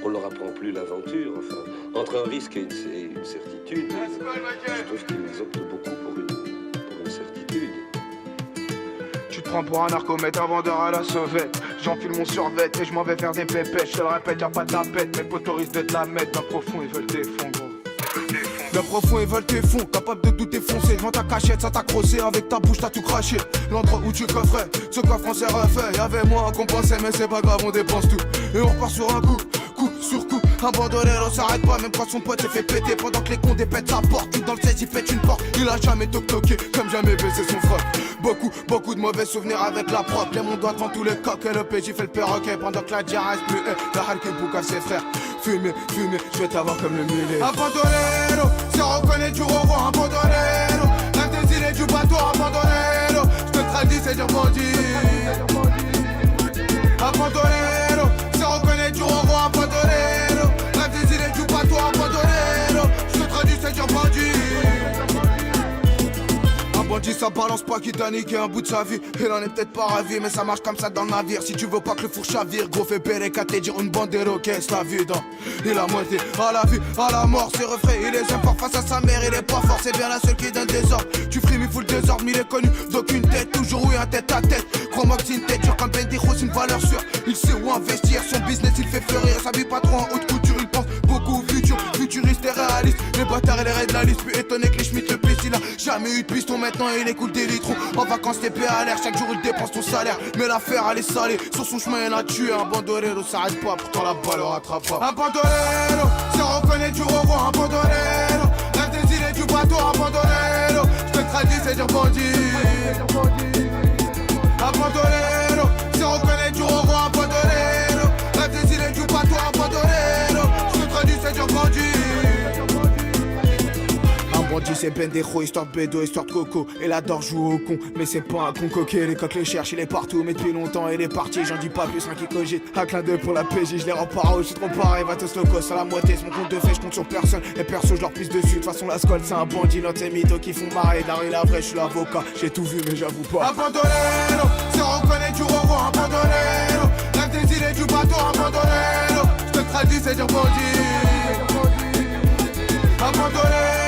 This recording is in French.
on ne leur apprend plus l'aventure. Enfin, entre un risque et une certitude, je trouve qu'ils optent beaucoup pour une certitude. Tu te prends pour un narcomètre, un vendeur à la sauvette. J'enfile mon survêt et je m'en vais faire des pépèches. Je te le répète, y'a pas de tapette. Mes potos risquent de te la mettre. D'un profond, ils veulent tes fonds, gros. D'un profond, ils veulent tes fonds. Capable de tout défoncer. Devant ta cachette, ça t'a crossé. Avec ta bouche, t'as tout craché. L'endroit où tu coffrais, ce coffre on s'est refait. Y'avait moins qu'on pensait, mais c'est pas grave, on dépense tout. Et on repart sur un coup sur coup. Abandonné, on s'arrête pas, même quand son pote s'est fait péter. Pendant que les cons dépètent sa porte. Lui dans le 16, il pète une porte. Il a jamais toqué, comme jamais baissé son froc. Beaucoup de mauvais souvenirs avec la propre. Les mon doigt devant tous les coqs et le PJ fait le perroquet. Pendant que la diarrhée reste plus la harke bouc à ses frères. Fumer, je vais t'avoir comme le mulet. Abandonné, c'est reconnaître du revoir. Abandonné, rêve des îles du bateau. Abandonné, je te traduis, c'est dire bandit. Abandonné, c'est reconnaître du revoir. Abandonné, rêve des îles du bateau. Abandonné, je te traduis, c'est dire bandit. Un bandit ça balance pas qui t'a niqué un bout de sa vie. Il en est peut-être pas ravi mais ça marche comme ça dans le navire. Si tu veux pas que le four chavire, gros fais péré qu'à te dire une bande d'héroquets. La vie dans, il a moitié à la vie, à la mort. Ses refrains il les aime fort face à sa mère. Il est pas fort, c'est bien la seule qui donne des ordres. Tu frimes, il fout le désordre, mais il est connu d'aucune tête. Toujours oui un tête à tête. Crois-moi que c'est une tête dure comme Ben Diro, c'est une valeur sûre. Il sait où investir, son business il fait fleurir. Sa vie pas trop en haute couture, il pense beaucoup au futur. Futuriste et réaliste, les bâtards et les raids de la liste. Plus étonné que les Schmitt le piste, il a jamais eu de piston. Maintenant il écoute des litrons. En vacances TP à l'air, chaque jour il dépense ton salaire. Mais l'affaire elle est salée, sur son chemin il a tué. Un bandolero s'arrête pas, pourtant la balle le rattrape pas. Un bandolero, c'est reconnaître du revoir. Un bandolero, rêve des îles et du bateau. Un bandolero, je te traduis c'est dire bandit. Un bandolero, c'est reconnaître du revoir. Un bandolero, rêve des îles et du bateau. Un bandolero, je te traduis c'est dire bandit. Bandit c'est Bendejo, histoire de bédo, histoire de coco. Et adore jouer au con, mais c'est pas un con coquet. Les coqs les cherchent, il est partout, mais depuis longtemps il est parti. J'en dis pas plus, un qui cogite. Un clin d'œil pour la PJ, je les rends pas je suis trop pareil. Va te locos à la moitié, c'est mon compte de fait, je compte sur personne. Et perso, je leur pisse dessus. De toute façon, la scolte c'est un bandit, notre c'est mythos qui font marrer. Dans la vraie, je suis l'avocat, j'ai tout vu, mais j'avoue pas. Abandonné, c'est reconnaître du revoir. Abandonné, rêve des îles et du bateau. Abandonné, je te traduis, c'est dire bandit. Abandonné.